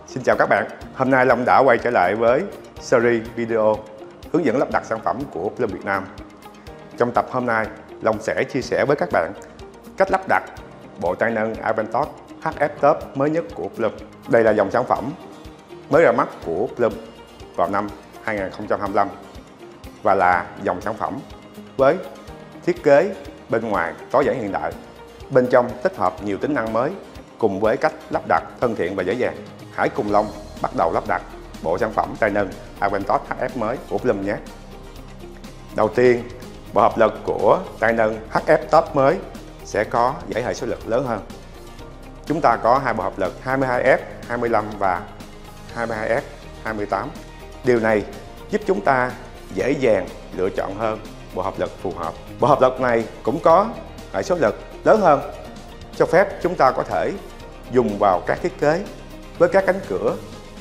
Xin chào các bạn. Hôm nay Long đã quay trở lại với series video hướng dẫn lắp đặt sản phẩm của Plum Việt Nam. Trong tập hôm nay, Long sẽ chia sẻ với các bạn cách lắp đặt bộ tay nâng Aventos HF Top mới nhất của Plum. Đây là dòng sản phẩm mới ra mắt của Plum vào năm 2025 và là dòng sản phẩm với thiết kế bên ngoài tối giản hiện đại, bên trong tích hợp nhiều tính năng mới cùng với cách lắp đặt thân thiện và dễ dàng. Hãy cùng Long bắt đầu lắp đặt bộ sản phẩm tay nâng Aventos HF mới của Plum nhé. Đầu tiên, bộ hợp lực của tay nâng HF Top mới sẽ có dãy hệ số lực lớn hơn. Chúng ta có hai bộ hợp lực 22F 25 và 22F 28. Điều này giúp chúng ta dễ dàng lựa chọn hơn bộ hợp lực phù hợp. Bộ hợp lực này cũng có hệ số lực lớn hơn, cho phép chúng ta có thể dùng vào các thiết kế với các cánh cửa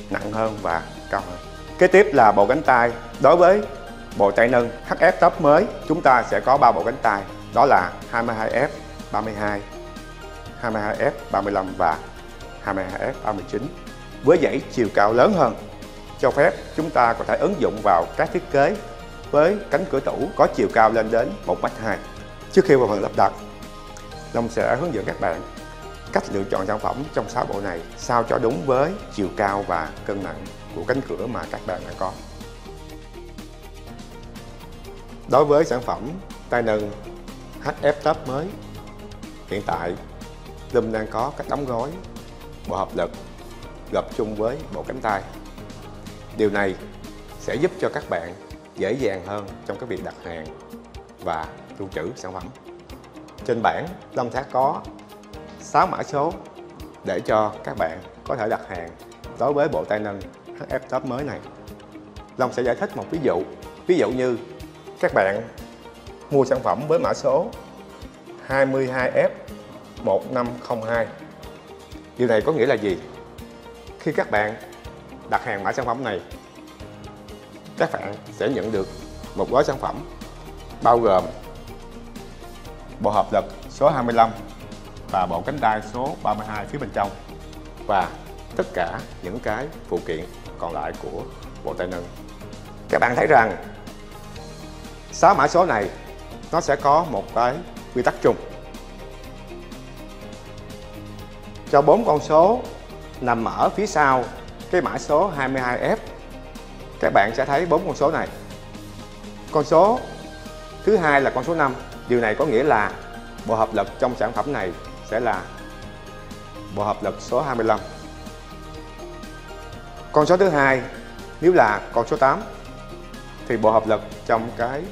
nặng hơn và cao hơn. Kế tiếp là bộ cánh tay. Đối với bộ tay nâng HF Top mới, chúng ta sẽ có 3 bộ cánh tay, đó là 22F 32, 22F 35 và 22F 39 với dãy chiều cao lớn hơn, cho phép chúng ta có thể ứng dụng vào các thiết kế với cánh cửa tủ có chiều cao lên đến 1m2. Trước khi vào phần lắp đặt, Long sẽ hướng dẫn các bạn cách lựa chọn sản phẩm trong 6 bộ này sao cho đúng với chiều cao và cân nặng của cánh cửa mà các bạn đã có. Đối với sản phẩm tay nâng HF Top mới, hiện tại Plum đang có cách đóng gói bộ hợp lực gộp chung với bộ cánh tay. Điều này sẽ giúp cho các bạn dễ dàng hơn trong cái việc đặt hàng và lưu trữ sản phẩm. Trên bảng, Long sẽ có 6 mã số để cho các bạn có thể đặt hàng đối với bộ tay nâng HF Top mới này. Long sẽ giải thích một ví dụ. Ví dụ như các bạn mua sản phẩm với mã số 22F 1502. Điều này có nghĩa là gì? Khi các bạn đặt hàng mã sản phẩm này, các bạn sẽ nhận được một gói sản phẩm bao gồm bộ hợp lực số 25 và bộ cánh tay số 32 phía bên trong và tất cả những cái phụ kiện còn lại của bộ tay nâng. Các bạn thấy rằng 6 mã số này nó sẽ có một cái quy tắc chung. Cho 4 con số nằm ở phía sau cái mã số 22F, các bạn sẽ thấy 4 con số này. Con số thứ hai là con số 5. Điều này có nghĩa là bộ hợp lực trong sản phẩm này sẽ là bộ hợp lực số 25. Con số thứ hai nếu là con số 8 thì bộ hợp lực trong cái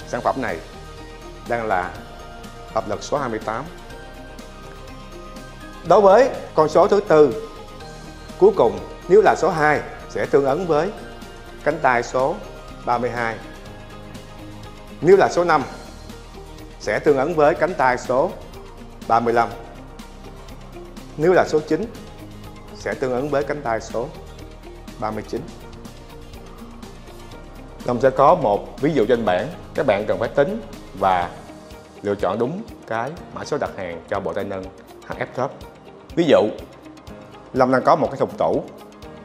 sản phẩm này đang là hợp lực số 28. Đối với con số thứ tư cuối cùng nếu là số 2 sẽ tương ứng với cánh tay số 32. Nếu là số 5 sẽ tương ứng với cánh tay số 35. Nếu là số 9 sẽ tương ứng với cánh tay số 39. Long sẽ có một ví dụ trên bảng, các bạn cần phải tính và lựa chọn đúng cái mã số đặt hàng cho bộ tay nâng HF Top. Ví dụ, Long đang có một cái thùng tủ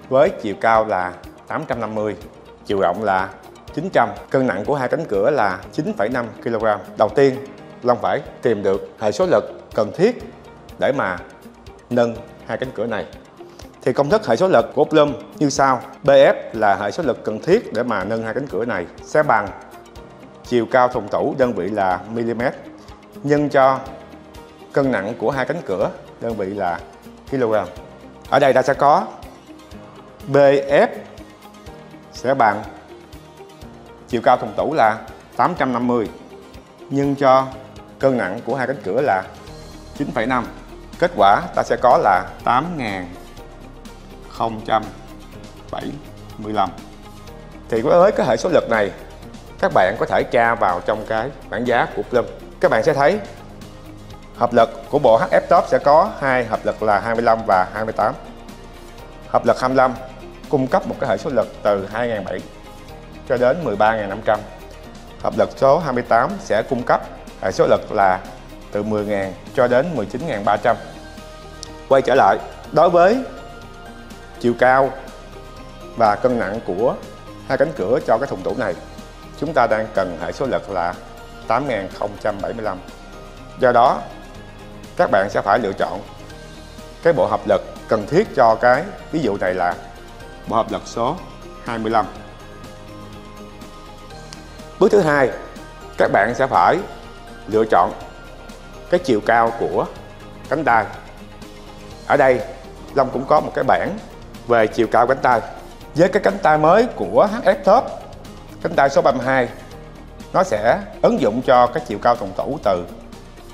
với chiều cao là 850, chiều rộng là 900, cân nặng của hai cánh cửa là 9,5 kg. Đầu tiên, Long phải tìm được hệ số lực cần thiết để mà nâng hai cánh cửa này. Thì công thức hệ số lực của Plum như sau. BF là hệ số lực cần thiết để mà nâng hai cánh cửa này sẽ bằng chiều cao thùng tủ, đơn vị là mm, nhân cho cân nặng của hai cánh cửa, đơn vị là kg. Ở đây ta sẽ có BF sẽ bằng chiều cao thùng tủ là 850 nhân cho cân nặng của hai cánh cửa là 9,5. Kết quả ta sẽ có là 8.075. Thì với cái hệ số lực này, các bạn có thể tra vào trong cái bảng giá của Plum. Các bạn sẽ thấy hợp lực của bộ HF Top sẽ có hai hợp lực là 25 và 28. Hợp lực 25 cung cấp một cái hệ số lực từ 2.700 cho đến 13.500. Hợp lực số 28 sẽ cung cấp hệ số lực là từ 10.000 cho đến 19.300. Quay trở lại, đối với chiều cao và cân nặng của hai cánh cửa cho cái thùng tủ này, chúng ta đang cần hệ số lực là 8.075. Do đó các bạn sẽ phải lựa chọn cái bộ hợp lực cần thiết cho cái ví dụ này là bộ hợp lực số 25. Bước thứ hai, các bạn sẽ phải lựa chọn cái chiều cao của cánh tay. Ở đây Long cũng có một cái bảng về chiều cao cánh tay. Với cái cánh tay mới của HF Top, cánh tay số 32, nó sẽ ứng dụng cho cái chiều cao thùng tủ từ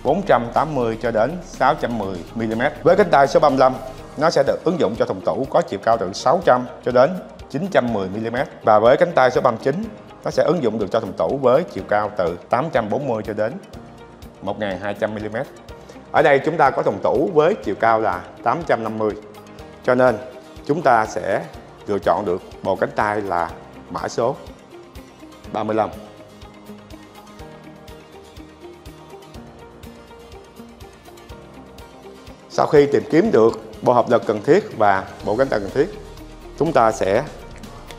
480 cho đến 610 mm. Với cánh tay số 35, nó sẽ được ứng dụng cho thùng tủ có chiều cao từ 600 cho đến 910 mm. Và với cánh tay số 39, nó sẽ ứng dụng được cho thùng tủ với chiều cao từ 840 cho đến 1200 mm. Ở đây chúng ta có thùng tủ với chiều cao là 850, cho nên chúng ta sẽ lựa chọn được bộ cánh tay là mã số 35. Sau khi tìm kiếm được bộ hợp lực cần thiết và bộ cánh tay cần thiết, chúng ta sẽ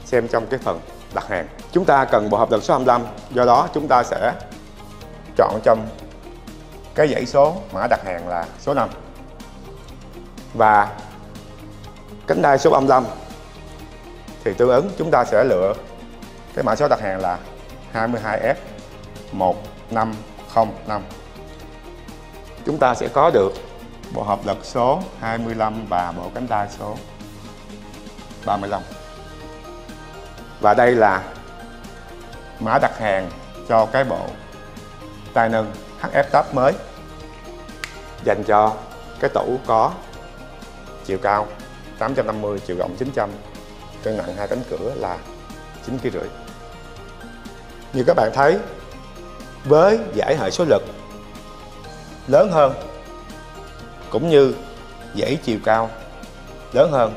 xem trong cái phần đặt hàng. Chúng ta cần bộ hợp lực số 25, do đó chúng ta sẽ chọn trong cái dãy số mã đặt hàng là số 5. Và cánh tay số 35 thì tương ứng chúng ta sẽ lựa cái mã số đặt hàng là 22F1505. Chúng ta sẽ có được bộ hợp lực số 25 và bộ cánh tay số 35. Và đây là mã đặt hàng cho cái bộ tay nâng HF Top mới dành cho cái tủ có chiều cao 850, chiều rộng 900, cân nặng hai cánh cửa là 9,5 kg. Như các bạn thấy, với dãy hệ số lực lớn hơn cũng như dãy chiều cao lớn hơn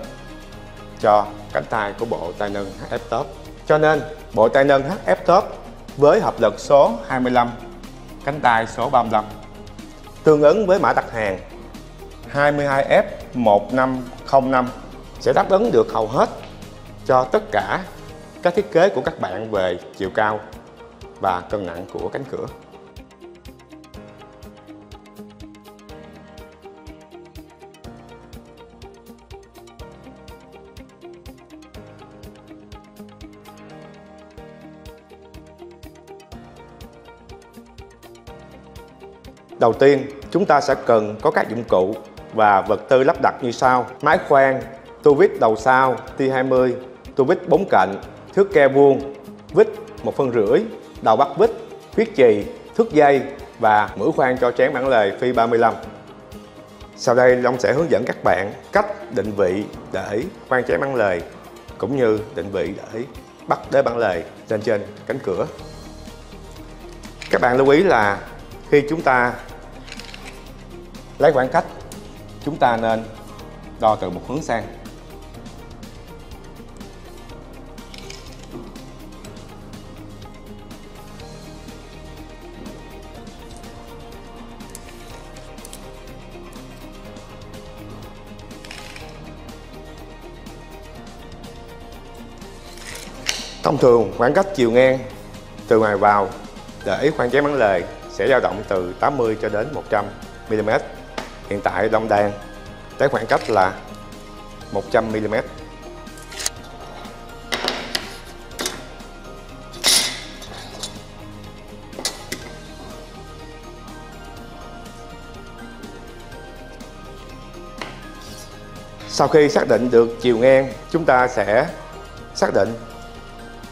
cho cánh tay của bộ tay nâng HF Top, cho nên bộ tay nâng HF Top với hợp lực số 25, cánh tay số 35 tương ứng với mã đặt hàng 22F1505 sẽ đáp ứng được hầu hết cho tất cả các thiết kế của các bạn về chiều cao và cân nặng của cánh cửa. Đầu tiên, chúng ta sẽ cần có các dụng cụ và vật tư lắp đặt như sau: máy khoan, tua vít đầu sau T20, tua vít 4 cạnh, thước keo vuông, vít 1,5 phân, đầu bắt vít, huyết chì, thước dây và mũi khoan cho trán bản lề phi 35. Sau đây Long sẽ hướng dẫn các bạn cách định vị để khoan trán bản lề cũng như định vị để bắt đế bản lề lên trên cánh cửa. Các bạn lưu ý là khi chúng ta lấy khoảng cách, chúng ta nên đo từ một hướng sang. Thông thường khoảng cách chiều ngang từ ngoài vào để khoan trán bản lề sẽ dao động từ 80 cho đến 100 mm. Hiện tại Long đang tới khoảng cách là 100 mm. Sau khi xác định được chiều ngang, chúng ta sẽ xác định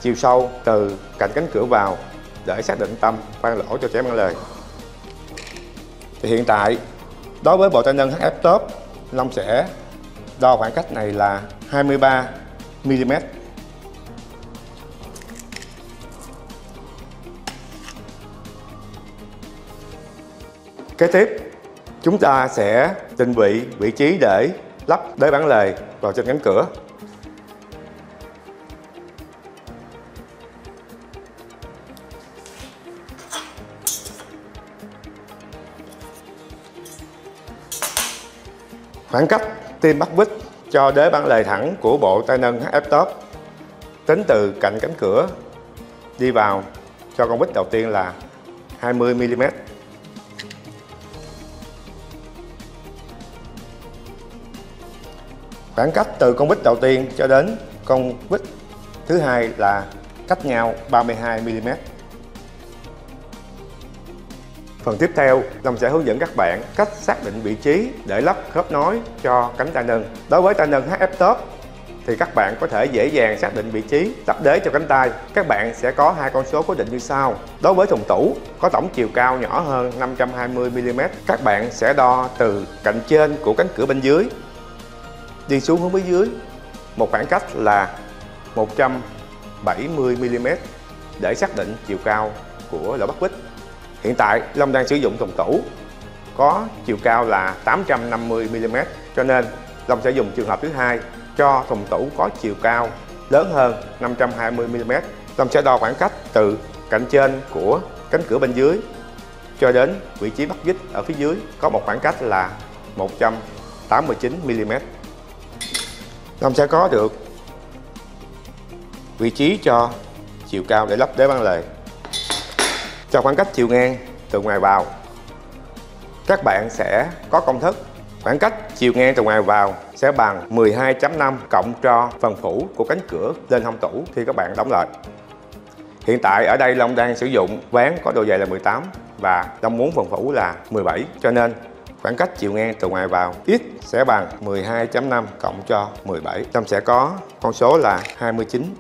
chiều sâu từ cạnh cánh cửa vào để xác định tâm khoan lỗ cho trán bản lề. Thì hiện tại đối với bộ tay nâng HF Top, Long sẽ đo khoảng cách này là 23 mm. Kế tiếp, chúng ta sẽ định vị trí để lắp đế bản lề vào trên cánh cửa. Khoảng cách tim bắt vít cho đế bản lề thẳng của bộ tay nâng HF Top, tính từ cạnh cánh cửa đi vào cho con vít đầu tiên là 20 mm. Khoảng cách từ con vít đầu tiên cho đến con vít thứ hai là cách nhau 32 mm. Phần tiếp theo, Long sẽ hướng dẫn các bạn cách xác định vị trí để lắp khớp nối cho cánh tay nâng. Đối với tay nâng HF Top thì các bạn có thể dễ dàng xác định vị trí lắp đế cho cánh tay. Các bạn sẽ có hai con số cố định như sau. Đối với thùng tủ có tổng chiều cao nhỏ hơn 520 mm, các bạn sẽ đo từ cạnh trên của cánh cửa bên dưới đi xuống hướng phía dưới một khoảng cách là 170 mm để xác định chiều cao của lỗ bắt vít. Hiện tại Long đang sử dụng thùng tủ có chiều cao là 850 mm, cho nên Long sẽ dùng trường hợp thứ hai cho thùng tủ có chiều cao lớn hơn 520 mm. Long sẽ đo khoảng cách từ cạnh trên của cánh cửa bên dưới cho đến vị trí bắt vít ở phía dưới có một khoảng cách là 189 mm. Long sẽ có được vị trí cho chiều cao để lắp đế bản lề. Cho khoảng cách chiều ngang từ ngoài vào, các bạn sẽ có công thức khoảng cách chiều ngang từ ngoài vào sẽ bằng 12.5 cộng cho phần phủ của cánh cửa lên hông tủ khi các bạn đóng lại. Hiện tại ở đây Long đang sử dụng ván có độ dày là 18 và Long muốn phần phủ là 17, cho nên khoảng cách chiều ngang từ ngoài vào x sẽ bằng 12.5 cộng cho 17. Long sẽ có con số là 29.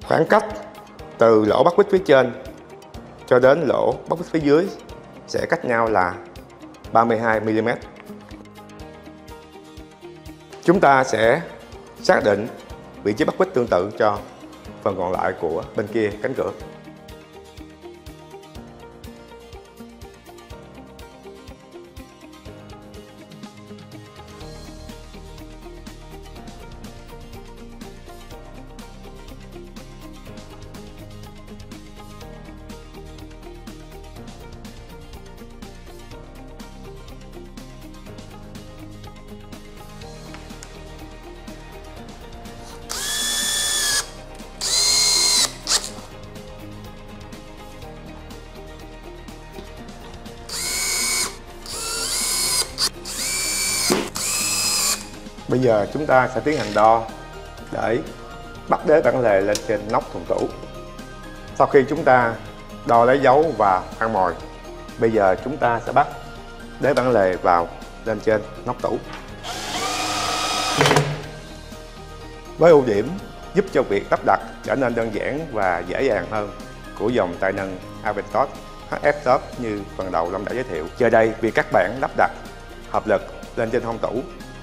Khoảng cách từ lỗ bắt vít phía trên cho đến lỗ bắt vít phía dưới sẽ cách nhau là 32 mm. Chúng ta sẽ xác định vị trí bắt vít tương tự cho phần còn lại của bên kia cánh cửa. Bây giờ chúng ta sẽ tiến hành đo để bắt đế bản lề lên trên nóc thùng tủ. Sau khi chúng ta đo lấy dấu và khoan mồi, bây giờ chúng ta sẽ bắt đế bản lề vào lên trên nóc tủ. Với ưu điểm giúp cho việc lắp đặt trở nên đơn giản và dễ dàng hơn của dòng tay nâng Aventos HF Top như phần đầu Long đã giới thiệu. Giờ đây, việc các bạn lắp đặt hợp lực lên trên hông tủ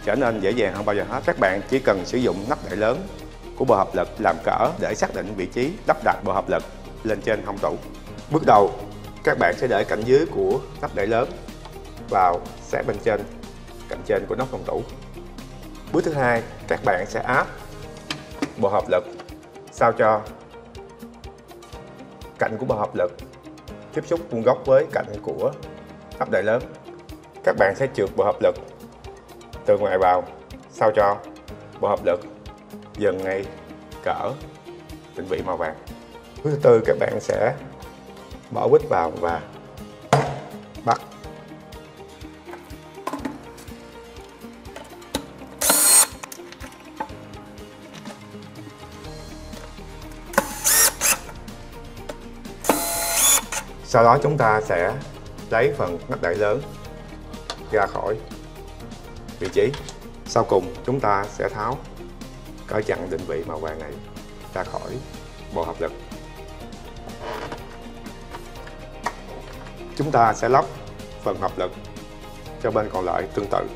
trở nên dễ dàng hơn bao giờ hết. Các bạn chỉ cần sử dụng nắp đậy lớn của bộ hợp lực làm cỡ để xác định vị trí lắp đặt bộ hợp lực lên trên hông tủ. Bước đầu, các bạn sẽ để cạnh dưới của nắp đậy lớn vào sát bên trên cạnh trên của nóc hông tủ. Bước thứ hai, các bạn sẽ áp bộ hợp lực sao cho cạnh của bộ hợp lực tiếp xúc vuông góc với cạnh của nắp đậy lớn. Các bạn sẽ trượt bộ hợp lực từ ngoài vào sao cho bộ hợp lực dần ngay cỡ định vị màu vàng. Bước thứ tư, các bạn sẽ bỏ vít vào và bắt. Sau đó chúng ta sẽ lấy phần nắp đậy lớn ra khỏi vị trí. Sau cùng chúng ta sẽ tháo cỡ chặn định vị màu vàng này ra khỏi bộ hợp lực. Chúng ta sẽ lắp phần hợp lực cho bên còn lại tương tự.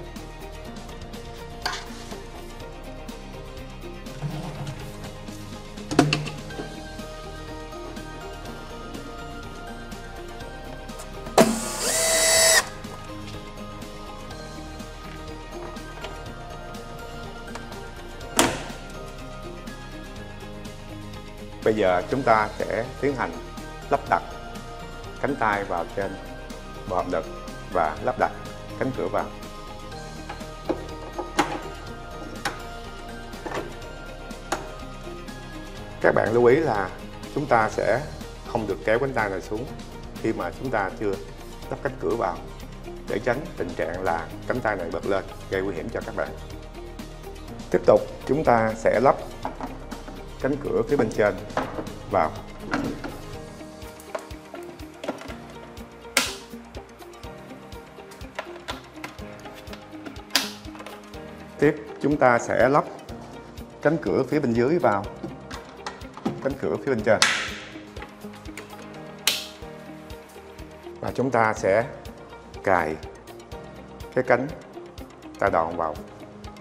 Bây giờ chúng ta sẽ tiến hành lắp đặt cánh tay vào trên bộ hợp lực và lắp đặt cánh cửa vào. Các bạn lưu ý là chúng ta sẽ không được kéo cánh tay này xuống khi mà chúng ta chưa lắp cánh cửa vào, để tránh tình trạng là cánh tay này bật lên gây nguy hiểm cho các bạn. Tiếp tục chúng ta sẽ lắp cánh cửa phía bên trên vào. Tiếp chúng ta sẽ lắp cánh cửa phía bên dưới vào cánh cửa phía bên trên. Và chúng ta sẽ cài cái cánh tay đòn vào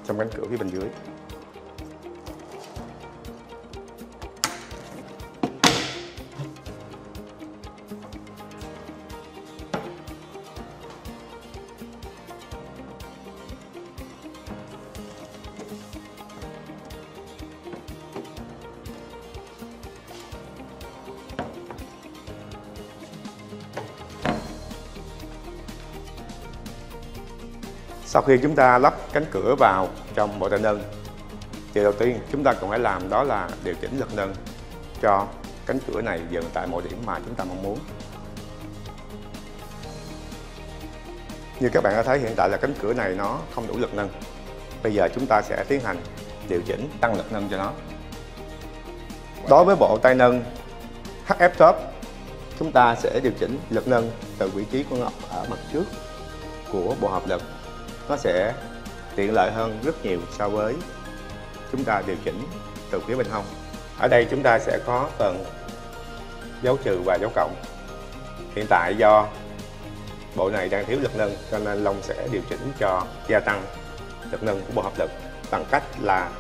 trong cánh cửa phía bên dưới. Sau khi chúng ta lắp cánh cửa vào trong bộ tay nâng, thì đầu tiên chúng ta cần phải làm đó là điều chỉnh lực nâng cho cánh cửa này dừng tại mọi điểm mà chúng ta mong muốn. Như các bạn đã thấy, hiện tại là cánh cửa này nó không đủ lực nâng. Bây giờ chúng ta sẽ tiến hành điều chỉnh tăng lực nâng cho nó. Đối với bộ tay nâng HF Top, chúng ta sẽ điều chỉnh lực nâng từ vị trí của nó ở mặt trước của bộ hợp lực. Nó sẽ tiện lợi hơn rất nhiều so với chúng ta điều chỉnh từ phía bên hông. Ở đây chúng ta sẽ có phần dấu trừ và dấu cộng. Hiện tại do bộ này đang thiếu lực nâng cho nên Long sẽ điều chỉnh cho gia tăng lực nâng của bộ hợp lực bằng cách là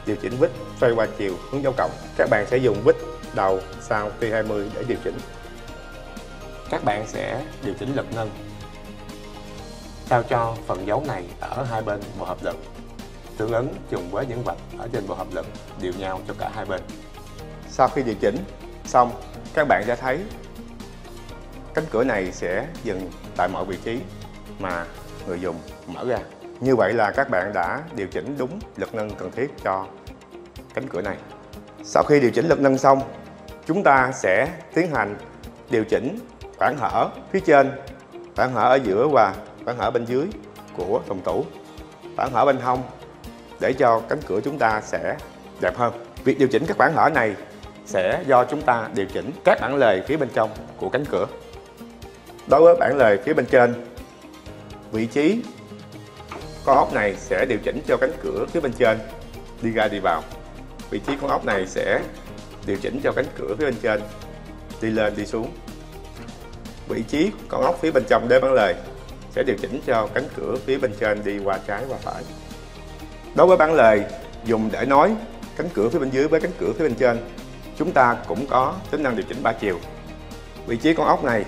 điều chỉnh vít xoay qua chiều hướng dấu cộng. Các bạn sẽ dùng vít đầu sau T20 để điều chỉnh. Các bạn sẽ điều chỉnh lực nâng sao cho phần dấu này ở hai bên bộ hợp lực tương ứng trùng với những vạch ở trên bộ hợp lực đều nhau cho cả hai bên. Sau khi điều chỉnh xong, các bạn sẽ thấy cánh cửa này sẽ dừng tại mọi vị trí mà người dùng mở ra. Như vậy là các bạn đã điều chỉnh đúng lực nâng cần thiết cho cánh cửa này. Sau khi điều chỉnh lực nâng xong, chúng ta sẽ tiến hành điều chỉnh khoảng hở phía trên, khoảng hở ở giữa và khoảng hở bên dưới của thùng tủ, khoảng hở bên hông, để cho cánh cửa chúng ta sẽ đẹp hơn. Việc điều chỉnh các khoảng hở này sẽ do chúng ta điều chỉnh các bản lề phía bên trong của cánh cửa. Đối với bản lề phía bên trên, vị trí con ốc này sẽ điều chỉnh cho cánh cửa phía bên trên đi ra đi vào. Vị trí con ốc này sẽ điều chỉnh cho cánh cửa phía bên trên đi lên đi xuống. Vị trí con ốc phía bên trong đế bản lề sẽ điều chỉnh cho cánh cửa phía bên trên đi qua trái và phải. Đối với bản lề dùng để nối cánh cửa phía bên dưới với cánh cửa phía bên trên, chúng ta cũng có tính năng điều chỉnh 3 chiều. Vị trí con ốc này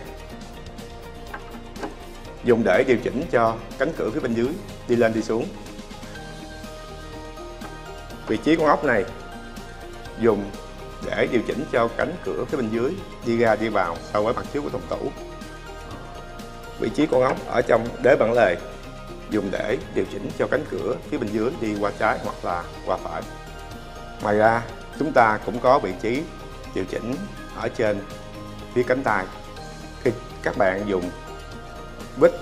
dùng để điều chỉnh cho cánh cửa phía bên dưới đi lên đi xuống. Vị trí con ốc này dùng để điều chỉnh cho cánh cửa phía bên dưới đi ra đi vào so với mặt trước của thùng tủ. Vị trí con ốc ở trong đế bản lề dùng để điều chỉnh cho cánh cửa phía bên dưới đi qua trái hoặc là qua phải. Ngoài ra, chúng ta cũng có vị trí điều chỉnh ở trên phía cánh tay. Khi các bạn dùng vít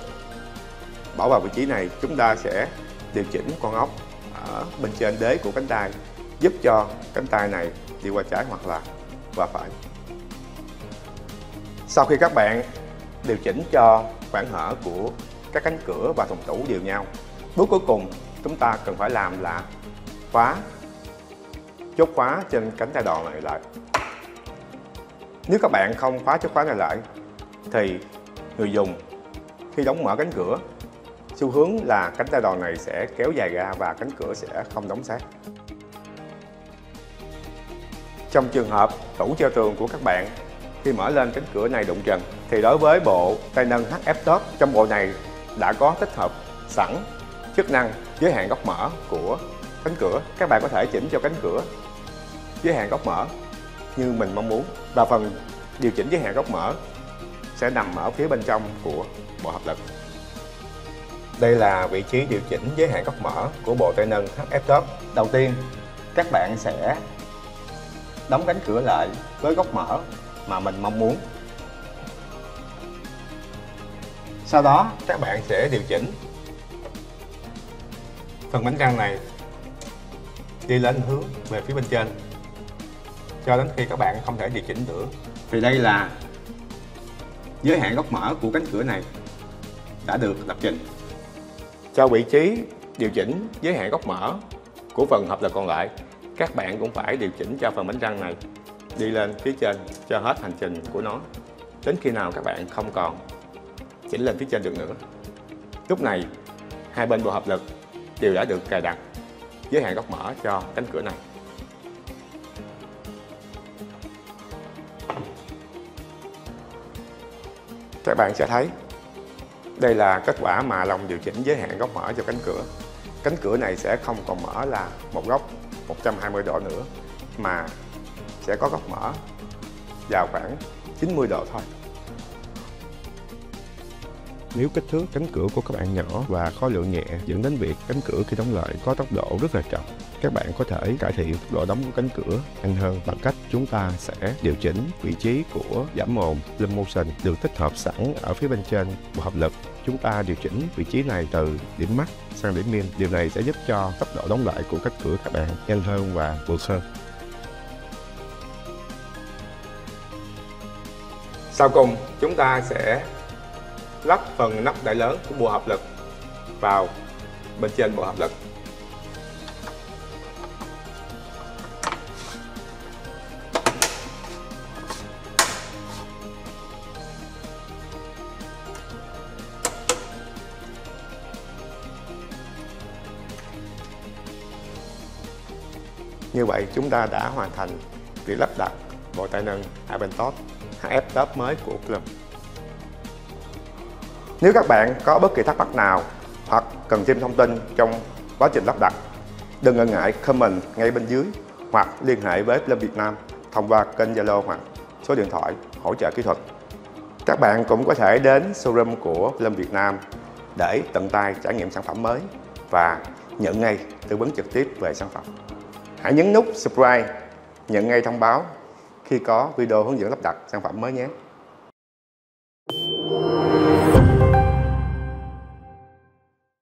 bỏ vào vị trí này, chúng ta sẽ điều chỉnh con ốc ở bên trên đế của cánh tay, giúp cho cánh tay này đi qua trái hoặc là qua phải. Sau khi các bạn điều chỉnh cho khoảng hở của các cánh cửa và thùng tủ đều nhau, bước cuối cùng chúng ta cần phải làm là khóa chốt khóa trên cánh tay đòn này lại. Nếu các bạn không khóa chốt khóa này lại thì người dùng khi đóng mở cánh cửa, xu hướng là cánh tay đòn này sẽ kéo dài ra và cánh cửa sẽ không đóng sát. Trong trường hợp tủ treo tường của các bạn khi mở lên cánh cửa này đụng trần, thì đối với bộ tay nâng HF Top, trong bộ này đã có tích hợp sẵn chức năng giới hạn góc mở của cánh cửa. Các bạn có thể chỉnh cho cánh cửa giới hạn góc mở như mình mong muốn, và phần điều chỉnh giới hạn góc mở sẽ nằm ở phía bên trong của bộ hợp lực. Đây là vị trí điều chỉnh giới hạn góc mở của bộ tay nâng HF Top. Đầu tiên, các bạn sẽ đóng cánh cửa lại với góc mở mà mình mong muốn. Sau đó các bạn sẽ điều chỉnh phần bánh răng này đi lên hướng về phía bên trên cho đến khi các bạn không thể điều chỉnh nữa. Vì đây là giới hạn góc mở của cánh cửa này đã được lập trình. Cho vị trí điều chỉnh giới hạn góc mở của phần hợp lực còn lại, các bạn cũng phải điều chỉnh cho phần bánh răng này đi lên phía trên cho hết hành trình của nó, đến khi nào các bạn không còn chỉnh lên phía trên được nữa. Lúc này hai bên bộ hợp lực đều đã được cài đặt giới hạn góc mở cho cánh cửa này. Các bạn sẽ thấy đây là kết quả mà Long điều chỉnh giới hạn góc mở cho cánh cửa. Cánh cửa này sẽ không còn mở là một góc 120 độ nữa, mà sẽ có góc mở vào khoảng 90 độ thôi. Nếu kích thước cánh cửa của các bạn nhỏ và khối lượng nhẹ dẫn đến việc cánh cửa khi đóng lại có tốc độ rất là chậm, các bạn có thể cải thiện tốc độ đóng của cánh cửa nhanh hơn bằng cách chúng ta sẽ điều chỉnh vị trí của giảm mồn Plum Motion được tích hợp sẵn ở phía bên trên bộ hợp lực. Chúng ta điều chỉnh vị trí này từ điểm max sang điểm min. Điều này sẽ giúp cho tốc độ đóng lại của cánh cửa các bạn nhanh hơn và vượt hơn. Sau cùng, chúng ta sẽ lắp phần nắp đậy lớn của bộ hợp lực vào bên trên bộ hợp lực. Như vậy chúng ta đã hoàn thành việc lắp đặt bộ tay nâng Aventos HF Top mới của Plum. Nếu các bạn có bất kỳ thắc mắc nào hoặc cần thêm thông tin trong quá trình lắp đặt, đừng ngần ngại comment ngay bên dưới hoặc liên hệ với Plum Việt Nam thông qua kênh Zalo hoặc số điện thoại hỗ trợ kỹ thuật. Các bạn cũng có thể đến showroom của Plum Việt Nam để tận tay trải nghiệm sản phẩm mới và nhận ngay tư vấn trực tiếp về sản phẩm. Hãy nhấn nút subscribe, nhận ngay thông báo khi có video hướng dẫn lắp đặt sản phẩm mới nhé.